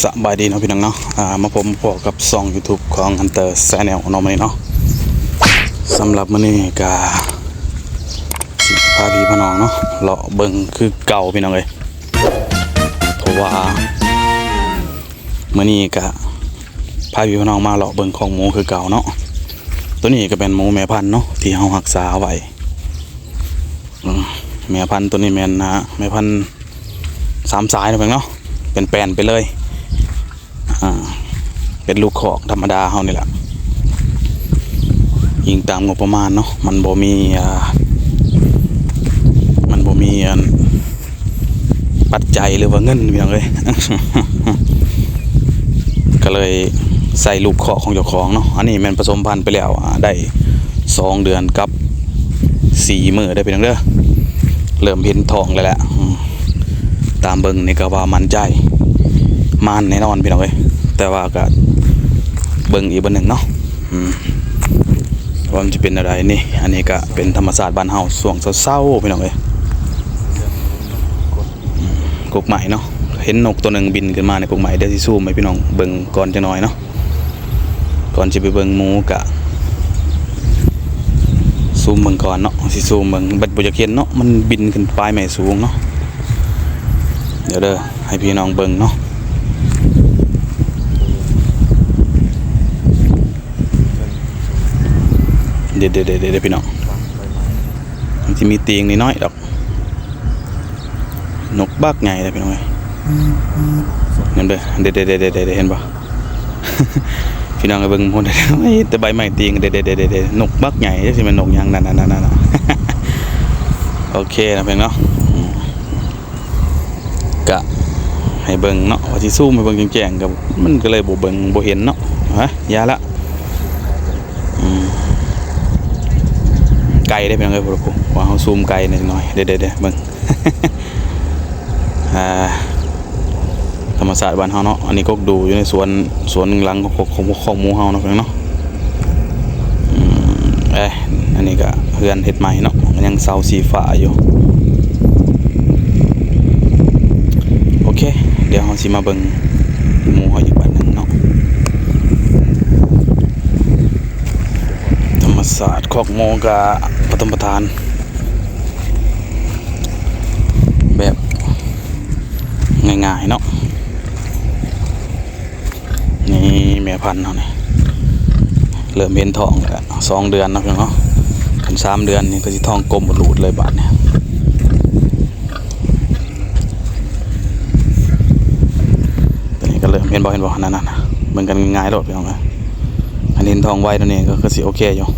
สบายดีเนาะพี่น้องเนาะมาผมพบกับช่อง YouTube ของ Hunter Channel เนาะมื้อนี้เนาะสำหรับมื้อนี้ก็สิพาพี่น้องเนาะเลาะเบิ่งคือเก่าพี่น้องเอ้ยเพราะว่ามื้อนี้ก็พาพี่น้องมาเลาะเบิ่งของหมูคือเก่าเนาะตัวนี้ก็เป็นหมูแม่พันธุ์เนาะที่เฮารักษาไว้แม่พันธุ์ตัวนี้แม่นนะแม่พันธุ์3 สายเนาะเนาะเป็นแปลนไปเลยเป็นลูกขอกธรรมดาเฮานี่แหละยิงตามงบประมาณเนาะมันบ่มีปัจจัยหรือว่าเงินพี่น้องเอ้ย ก็เลยใส่ลูกขอกของเจ้าของเนาะอันนี้มันผสมพันธุ์ไปแล้วได้2 เดือนกับ4 มื้อได้พี่น้องเด้อเริ่มเห็นท้องแล้วแหละตามเบิ่งนี่ก็ว่ามั่นใจมันแน่นอนพี่น้องเอ้ยแต่ว่าก็เบิ่งอีกเบิ่งหนึ่งเนาะว่ามันจะเป็นอะไรนี่อันนี้ก็เป็นธรรมศาสตร์บ้านเฮาช่วงเศร้าๆพี่น้องเอ้ยกกใหม่เนาะเห็นนกตัวหนึ่งบินขึ้นมาในกกใหม่เดี๋ยวสิซูมให้พี่น้องเบิ่งก่อนจังหน่อยเนาะก่อนจะไปเบิ่งหมูกะซูมเบิ่งก่อนเนาะสิซูมเบิ่งบัดบ่อยากเห็นเนาะมันบินขึ้นปลายไม้สูงเนาะเดี๋ยวเด้อให้พี่น้องเบิ่งเนาะเดี๋ยวพี่น้องมันจะมีตีงนิดน้อยดอกนกบักใหญ่เลยพี่น้องนั่นเด้อเดี๋ยวเห็นปะ พี่น้องไปเบิ่งคนแต่ใบไม้ตีงเดี๋ยวนกบักใหญ่จะเป็นนกยังนั่น โอเคนะเพื่อนเนาะกะให้เบิ่งเนาะว่าสิซูมให้เบิ่งแจ้งๆกับมันก็เลยบ่เบิ่งบ่เห็นเนาะฮะยาละไก่ได้เพียงเลยพวกผมว่าเขาซูมไก่หน่อยเดี๋ยวเบิ่ง ธรรมศาสตร์บ้านเฮาเนาะอันนี้ก็ดูอยู่ในสวนหลังของหมูเฮาเนาะเพียงเนาะอันนี้ก็เฮือนเฮ็ดใหม่เนาะยังเสาสีฟ้าอยู่โอเคเดี๋ยวเราสิมาเบิ่งหมูเฮาอีกบ้านนึงเนาะธรรมศาสตร์คอกหมูกับปฐมประธานแบบง่ายๆเนาะนี่แม่พันธุ์เฮานี่เริ่มเห็นท้องแล้ว2 เดือนเนาะเพียงเนาะถึง3 เดือนนี่ก็สิท้องกลมบ่หลุดเลยบาดเนี่ยตัวนี้ก็เริ่มเห็นบ่นั่นน่ะเหมือนกันง่ายๆโลดพี่น้องเอ้ยอันนี้ท้องไว้ตัวนี้ก็สิโอเคอยู่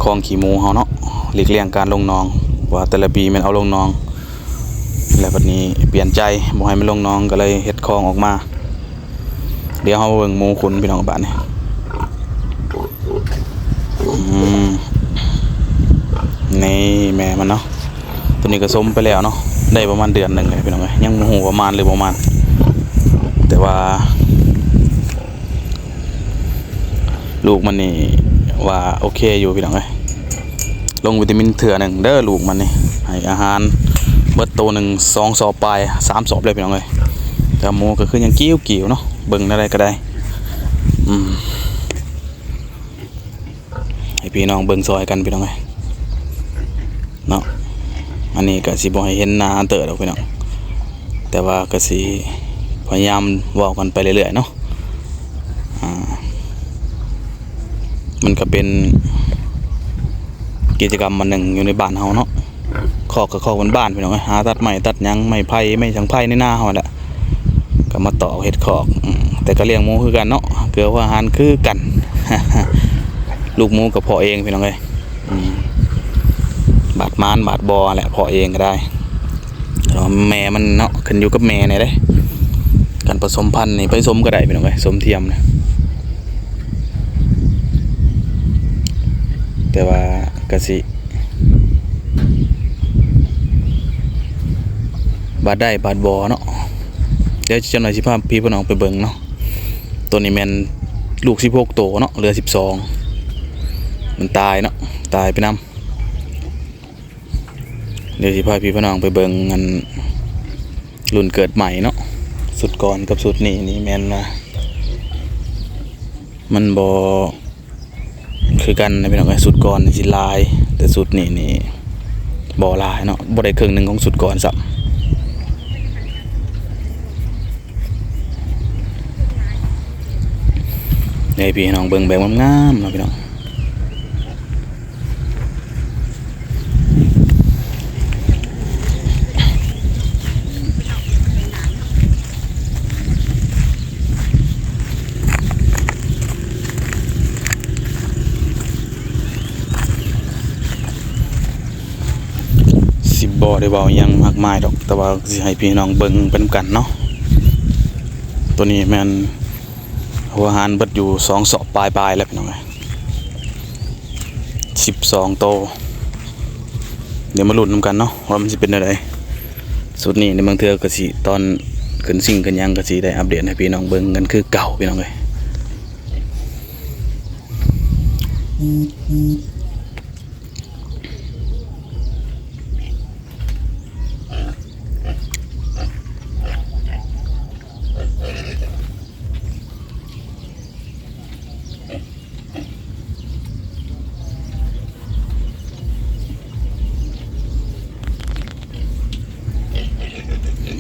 คลองขี้หมูเฮาเนาะหลีกเลี่ยงการลงนองว่าแต่ละปีมันเอาลงนองแล้วบัดนี้เปลี่ยนใจบ่ให้มันลงนองก็เลยเฮ็ดคลองออกมาเดี๋ยวเฮาเบิ่งหมูขุนพี่น้องบ้านนี่นี่แม่มันเนาะตัวนี้ก็สมไปแล้วเนาะได้ประมาณเดือนหนึ่งเลยพี่น้องเอ้ยยังบ่ฮู้ประมาณหรือประมาณแต่ว่าลูกมันนี่ว่าโอเคอยู่พี่น้องเอ้ยลงวิตามินเถื่อหนึ่งเด้อลูกมันนี่ให้อาหารเบิดโตหนึ่ง2 สอบปลาย3 สอบเลยพี่น้องเอ้ยแต่หมูก็คือยังกิ้วเนาะเบิ่งอะไรก็ได้ให้พี่น้องเบิ่งซอยกันพี่น้องเอ้ยเนาะอันนี้ก็สิบ่ให้เห็นหน้าเต๋อดอกพี่น้องแต่ว่าก็สิพยายามเว้ากันไปเรื่อยๆเนาะมันก็เป็นกิจกรรมมันหนึ่งอยู่ในบ้านเฮาเนาะขอกกับขอกบ้านพี่น้องหาตัดไม้ตัดหยังไม้ไผ่ไม่ช่างไผ่ในหน้าเฮาแหละก็มาต่อเฮ็ดขอกแต่ก็เลี้ยงหมูคือกันเนาะเกลือว่าอาหารคือกัน ลูกหมูกับพ่อเองพี่น้องเอ้ยบาดมานบาดบอแหละพ่อเองก็ได้แม่มันเนาะขึ้นอยู่กับแม่นี่เด้การผสมพันธุ์นี่ไปสมก็ได้พี่น้องเอ้ยสมเทียมนะแต่ว่ากะสิบาดได้บาดบอเนาะเดี๋ยวจะหน่อยสิพาพี่พี่น้องไปเบิ่งเนาะตัวนี้แม่นลูก16 ตัวเนาะเหลือ12มันตายเนาะตายไปนำเดี๋ยวสิพาพี่พี่น้องไปเบิ่ง รุ่นเกิดใหม่เนาะสุดก่อนกับสุดนี้นี่แม่นว่ามันบ่คือกันนะพี่น้องไอ้สุดก่อนนี่สิลายแต่สุดนี่บ่ลายเนาะบ่ได้ครึ่งหนึงของสุดก่อนซ้ำนี่พี่น้องเบิ่งแบบงามๆเนาะพี่น้องบ่ได้เว้าหยังมากมายดอกแต่ว่าสิให้พี่น้องเบิ่งเป็นกันเนาะตัวนี้แม่นหัวหารเบิดอยู่2ศอกปลายๆแล้วพี่น้องเอ้ย12โตเดี๋ยวมาลุ้นนำกันเนาะว่ามันสิเป็นจังไดสุดนี้ในบางเทื่อก็สิตอนขึ้นสิ่งขึ้นหยังก็สิได้อัปเดตให้พี่น้องเบิ่งกันคือเก่าพี่น้องเอ้ย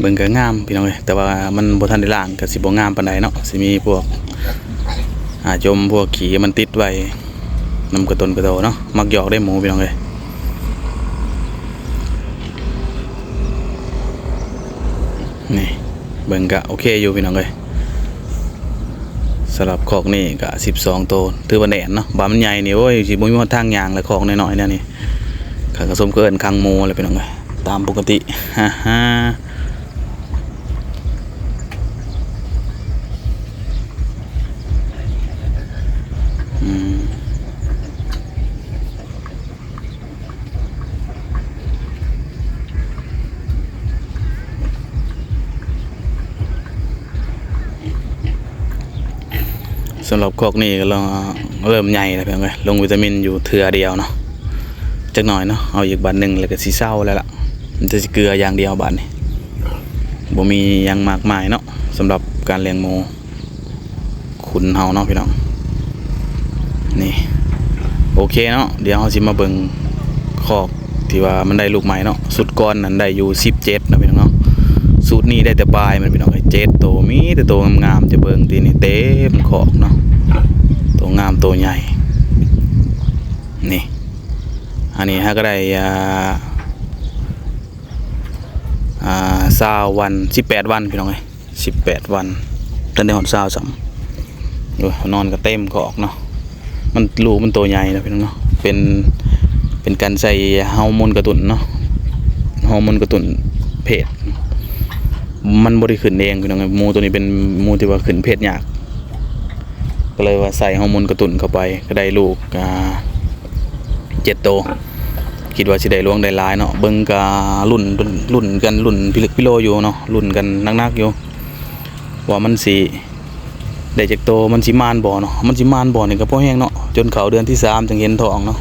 เบิ่งก็งามพี่น้องเอ้ยแต่ว่ามันบ่ทันได้ล้างก็สิบ่งามปานใดเนาะสิมีพวกจมพวกขี้มันติดไว้นำกระต้นกระโตเนาะมักหยอกได้หมูพี่น้องเอ้ยนี่เบิ่งก็โอเคอยู่พี่น้องเอ้ยสำหรับคอกนี่ก็12โตถือว่าแน่นเนาะบ่ามันใหญ่นี่โอ้ยสิบ่มีทางย่างแล้วคอกน้อยๆเนี่ยนี่ข้ากระสมก็เอิ้นคังหมูแหละพี่น้องเอ้ยตามปกติฮ่าสำหรับคอกนี่ก็เริ่มใหญ่แล้วเพียงไงลงวิตามินอยู่เถื่อเดียวเนาะจักหน่อยเนาะเอาอีกบาทหนึ่งแล้วก็สีเศร้าแล้วล่ะมันจะเกลืออย่างเดียวบาทนี่บ่มียังมากมายเนาะสำหรับการเลี้ยงหมูขุนเฮาเนาะพี่น้องนี่โอเคเนาะเดี๋ยวเราสิมาเบิ่งคอกที่ว่ามันได้ลูกใหม่เนาะสุดก้อนนั้นได้อยู่17นะพี่น้องเนาะสูตรนี้ได้แต่ปลายมันพี่น้อง7โตมีแต่โตงามๆจะเบิ่งทีนี่เต็มคอกเนาะโตงามโตใหญ่นี่อันนี้ฮะก็ได้20 วัน18 วันพี่น้อง18 วันจนได้หอด20ซ้ำดูนอนก็เต็มคอกเนาะมันลูกมันโตใหญ่นะพี่น้องเนาะเป็นการใส่ฮอร์โมนกระตุ้นเนาะฮอร์โมนกระตุ้นเพศมันบริขึ้นเองพี่น้องหมูตัวนี้เป็นหมูที่ว่าขึ้นเพศยากก็เลยว่าใส่ฮอร์โมนกระตุ้นเข้าไปก็ได้ลูก7 โตคิดว่าสิได้ลวงได้หลายเนาะเบิ่งกะรุ่นกันรุ่นพิลึกพิโลอยู่เนาะรุ่นกันนักๆอยู่ว่ามันสิได้จักโตมันสิมานบ่เนาะมันสิมานบ่นี่ก็พอแห้งเนาะจนเข้าเดือนที่3จังเห็นท้องเนาะ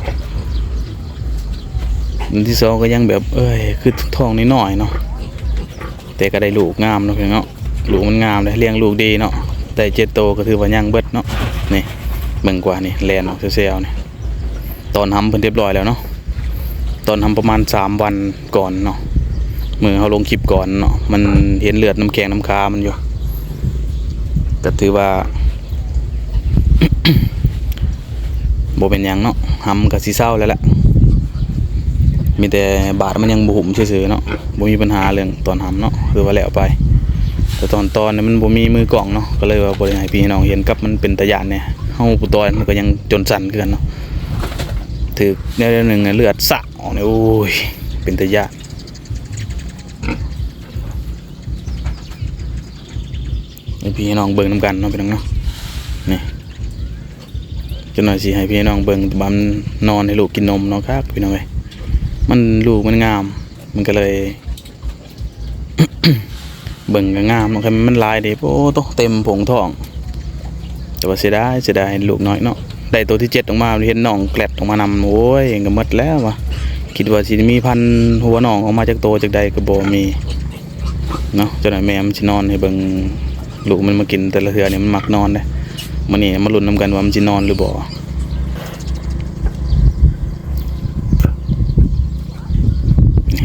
เดือนที่2ก็ยังแบบคือท้องนิดหน่อยเนาะแต่ก็ได้ลูกงามเนาะพี่เนาะลูกมันงามเลยเลี้ยงลูกดีเนาะได้7 โตก็ถือว่ายังเบิดเนาะนี่เบิ่งกว่านี่แลนออกเซลๆนี่ตอนทำเพิ่นเรียบร้อยแล้วเนาะตอนทำประมาณ3 วันก่อนเนาะมือเขาลงคลิปก่อนเนาะมันเห็นเลือดน้ำแข็งน้ำคามันอยู่ก็ถือว่า บ่เป็นหยังเนาะทำก็สิเศร้าแล้วแหละมีแต่บาดมันยังบ่หุ่มซื่อๆเนาะบ่มีปัญหาเรื่องตอนทำเนาะคือว่าแล้วไปแต่ตอนนี่มันบ่มีมือกล่องเนาะก็เลยว่าบ่ได้ให้พี่น้องเห็นกับมันเป็นตะยานเนี่ยเฮาผู้ตอนมันก็ยังจนสั่นคือกันเนาะถือแนวหนึ่งเลือดสะออกเนี่ยโอ้ยเป็นตะยานให้พี่น้องเบิ่งนำกันเนาะพี่น้องเนาะนี่จังหน่อยสิให้พี่น้องเบิ่งบันนอนให้ลูกกินนมเนาะครับพี่น้องเอ้ยมันลูกมันงามมันก็เลย เบิ่งก็งามเนาะครับมันลายเด้โอ้โตเต็มผงท้องแต่ว่าเสียดายลูกน้อยเนาะได้ตัวที่7ออกมาเห็นน้องแกลดออกมานำโอ้ยก็หมดแล้วว่ะคิดว่าสิมีพันหัวน้องออกมาจากโตจากใดก็บ่มี เนาะจนแม่มันสินอนให้เบิ่งลูกมันมากินแต่ละเทื่อนี่มันมักนอนเด้มื้อนี้มาลุ้นนำกันว่ามันสินอนหรือบ่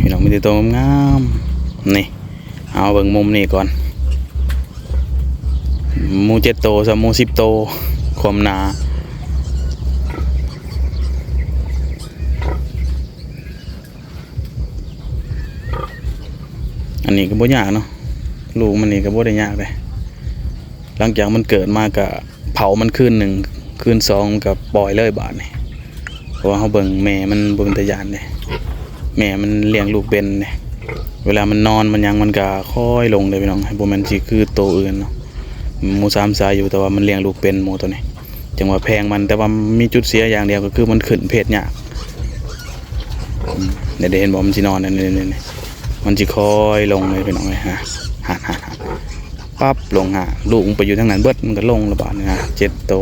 พี่น้องมีแต่ตัวงามนี่เอาเบิ่งมุมนี้ก่อนหมู7โตซะหมู10โตความหนาอันนี้ก็บ่ยากเนาะลูกมันนี่ก็บ่ได้ยากเลยหลังจากมันเกิดมาก็เผามันคืนหนึ่งคืนสองก็ปล่อยเลยบาดนี่เพราะว่าเฮาเบิ่งแม่มันบ่เป็นตาย้านเด้แม่มันเลี้ยงลูกเป็นเด้เวลามันนอนมันยังมันก็ค่อยลงเลยพี่น้องบ่แม่นสิคือโตอื่นเนาะหมู3สายอยู่แต่ว่ามันเลี้ยงลูกเป็นหมูตัวนี้จังว่าแพงมันแต่ว่ามีจุดเสียอย่างเดียวก็คือมันขึ้นเพศยากเดี๋ยวเห็นบอกมันสินอนนี่มันสิค่อยลงเลยพี่น้องเลยฮะปั๊บลงฮะลูกมันไปอยู่ทางนั้นเบิดมันก็ลงระบาดนะ7โต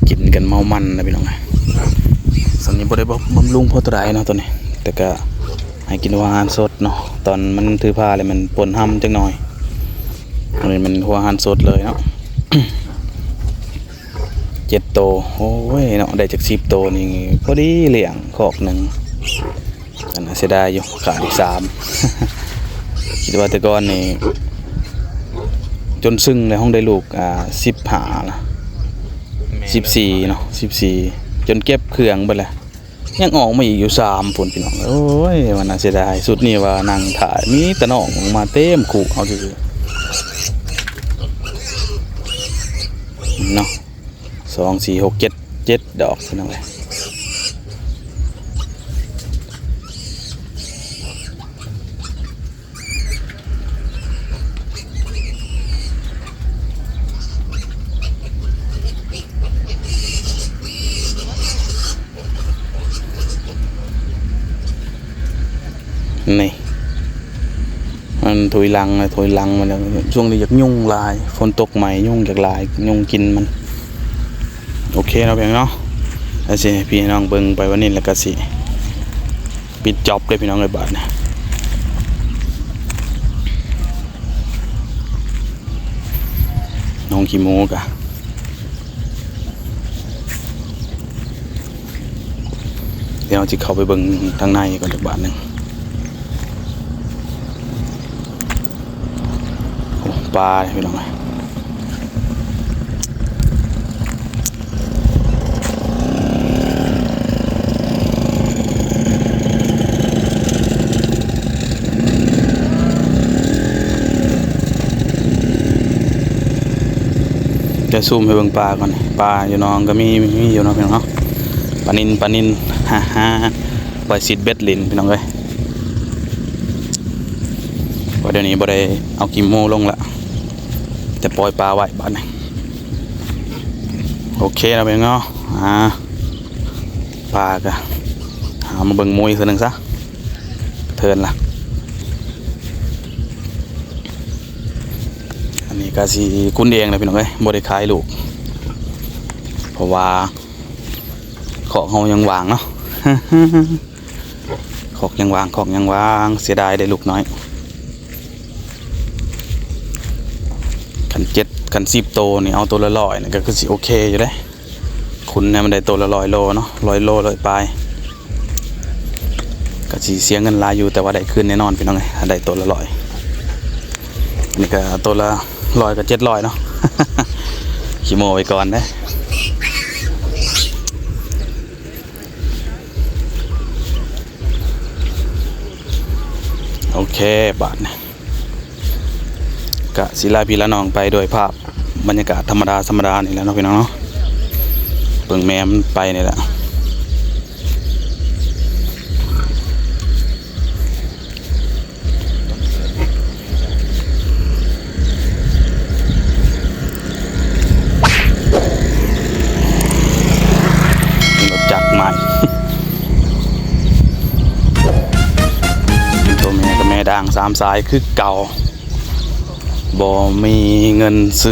กินกันเมามันนะพี่น้องสำนี้บ่ได้บำรุงพอตัวใดเนาะตัวนี้แต่ก็ให้กินอาหารสดเนาะตอนมันถือผ้าเลยมันปนห้ำจังหน่อยอันนี้มันหัวอาหารสดเลยเนาะ 7โตโอ้ยเนาะได้จาก10โตนี่พอดีเลี้ยงคอกหนึ่งอันนั้นเสียดายอยู่ขาดอีก3 คิดว่าแต่ก่อนนี่จนซึ่งในห้องได้ลูก15นะ14เนาะ14จนเก็บเครื่องไปแล้วยังออกมาอีกอยู่3พุ่นพี่น้องโอ้ยมันน่าเสียดายสุดนี่ว่านั่งถ่ายมีแต่น้องออกมาเต็มขู่เอาซื่อเนาะ2 4 6 7ดอกพี่น้องเลยนี่มันถอยหลังมันช่วงนี้อยากยุ่งลายฝนตกใหม่ยุ่งจากลายยุ่งกินมันโอเคเนาะเพียงเนาะแล้วสิพี่น้องเบิ่งไปวันนี้แล้วก็สิปิดจ็อบเลยพี่น้องเลยบาทนะน้องขี้โมกะเดี๋ยวจะเข้าไปเบิ่งทางในก่อนจากบาทหนึ่งปลาพี่น้องจะซูมให้เบิ่งปลาก่อนปลาอยู่น้องก็มีอยู่น้องพี่น้องเนาะปลานินฮ่าปล่อยซีดเบ็ดลินพี่น้องเลยว่าเดี๋ยวนี้บ่ได้เอากิมโมลงละแต่ปล่อยปลาไว้บ้านนี้โอเคนะพี่น้องเนาะปลาก็เอามาเบิ่งมวยสักหนึ่งซะเทินละอันนี้ก็สิกุ้นเองนะพี่น้องเอ้ยบ่ได้ขายลูกเพราะว่าของเฮายังวางเนาะ ของยังวางเสียดายได้ลูกน้อยกัน10โตนี่เอาตัวละ100นี่ก็คือสิโอเคอยู่เด้คุณเนี่ยมันได้ตัวละ100โลเนาะ100โล100ปลายก็สิเสียเงินหลายอยู่แต่ว่าได้คืนแน่นอนพี่น้องเอ้ยได้ตัวละ100นี่ก็ตัวละ100กับ700เนาะ ขี้โมไว้ก่อนเด้โอเคบาทนี่กะศิลาพี่ละน้องไปโดยภาพบรรยากาศธรรมดานี่แหละเนาะพี่น้องเนาะเปิงแม่มันไปนี่แหละรถจักรใหม่ เป็นตัวแม่กับแม่ด่าง3สายคือเก่าบ บ่มีเงินซื้อ